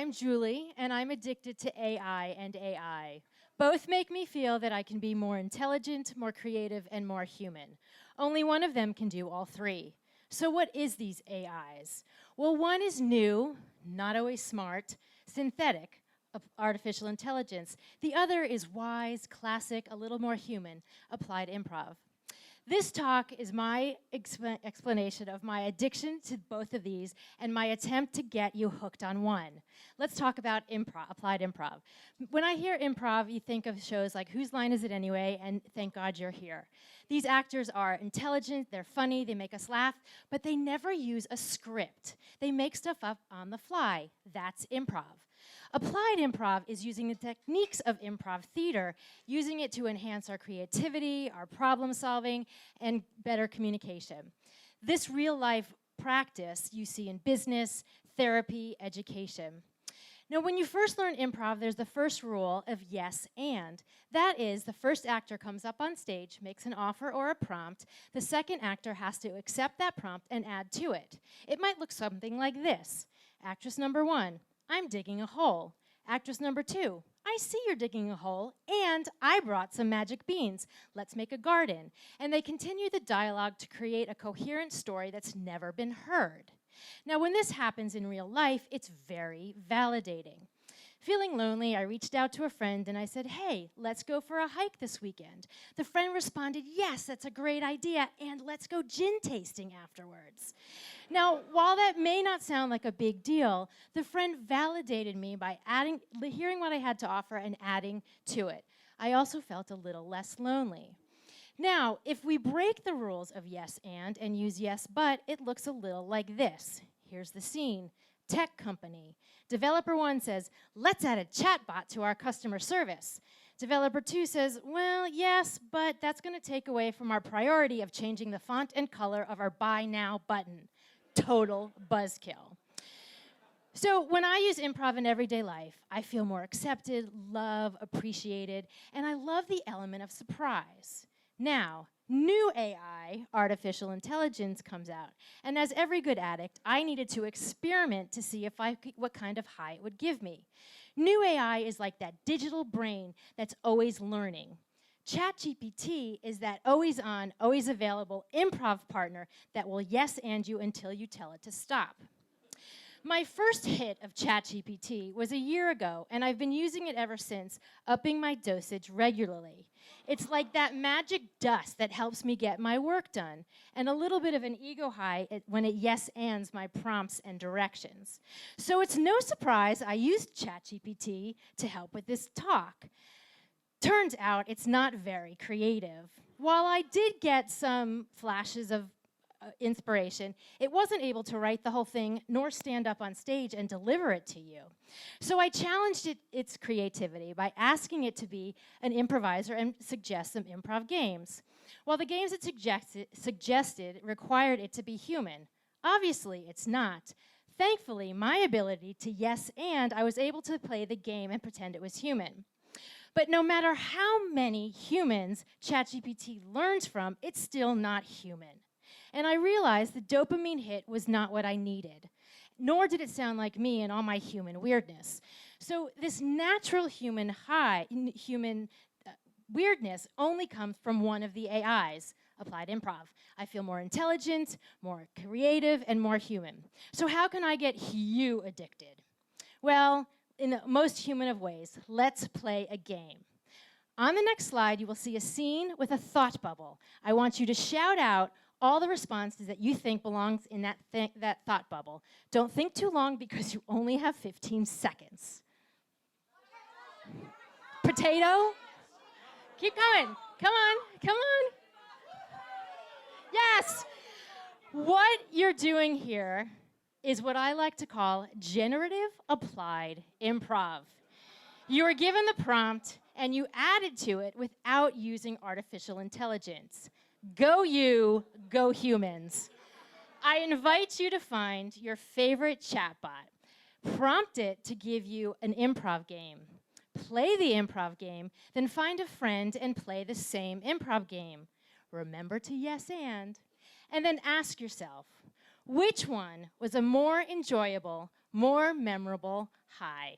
I'm Julie, and I'm addicted to AI and AI. Both make me feel that I can be more intelligent, more creative, and more human. Only one of them can do all three. So what is these AIs? Well, one is new, not always smart, synthetic, artificial intelligence. The other is wise, classic, a little more human, applied improv. This talk is my explanation of my addiction to both of these and my attempt to get you hooked on one. Let's talk about improv, applied improv. When I hear improv, you think of shows like Whose Line Is It Anyway? And Thank God You're Here. These actors are intelligent, they're funny, they make us laugh, but they never use a script. They make stuff up on the fly. That's improv. Applied improv is using the techniques of improv theater, using it to enhance our creativity, our problem solving, and better communication. This real-life practice you see in business, therapy, education. Now, when you first learn improv, there's the first rule of yes and. That is, the first actor comes up on stage, makes an offer or a prompt. The second actor has to accept that prompt and add to it. It might look something like this. Actress number 1, I'm digging a hole. Actress number 2, I see you're digging a hole, and I brought some magic beans. Let's make a garden. And they continue the dialogue to create a coherent story that's never been heard. Now, when this happens in real life, it's very validating. Feeling lonely, I reached out to a friend and I said, hey, let's go for a hike this weekend. The friend responded, yes, that's a great idea, and let's go gin tasting afterwards. Now, while that may not sound like a big deal, the friend validated me by hearing what I had to offer and adding to it. I also felt a little less lonely. Now, if we break the rules of yes and use yes but, it looks a little like this. Here's the scene. Tech company. Developer 1 says, let's add a chatbot to our customer service. Developer 2 says, well, yes, but that's going to take away from our priority of changing the font and color of our Buy Now button. Total buzzkill. So when I use improv in everyday life, I feel more accepted, loved, appreciated, and I love the element of surprise. Now, new AI, artificial intelligence, comes out. And as every good addict, I needed to experiment to see what kind of high it would give me. New AI is like that digital brain that's always learning. ChatGPT is that always on, always available improv partner that will yes and you until you tell it to stop. My first hit of ChatGPT was a year ago, and I've been using it ever since, upping my dosage regularly. It's like that magic dust that helps me get my work done, and a little bit of an ego high when it yes-ands my prompts and directions. So it's no surprise I used ChatGPT to help with this talk. Turns out it's not very creative. While I did get some flashes of inspiration, it wasn't able to write the whole thing nor stand up on stage and deliver it to you. So I challenged its creativity by asking it to be an improviser and suggest some improv games. While the games it suggested required it to be human. Obviously, it's not. Thankfully, my ability to yes and I was able to play the game and pretend it was human. But no matter how many humans ChatGPT learns from, it's still not human. And I realized the dopamine hit was not what I needed, nor did it sound like me and all my human weirdness. So this natural human weirdness only comes from one of the AIs, applied improv. I feel more intelligent, more creative, and more human. So how can I get you addicted? Well, in the most human of ways, let's play a game. On the next slide, you will see a scene with a thought bubble. I want you to shout out all the responses that you think belongs in that thought bubble. Don't think too long because you only have 15 seconds. Potato? Keep going. Come on. Come on. Yes. What you're doing here is what I like to call generative applied improv. You are given the prompt and you added to it without using artificial intelligence. Go you, go humans. I invite you to find your favorite chatbot. Prompt it to give you an improv game. Play the improv game, then find a friend and play the same improv game. Remember to yes and then ask yourself, which one was a more enjoyable, more memorable high.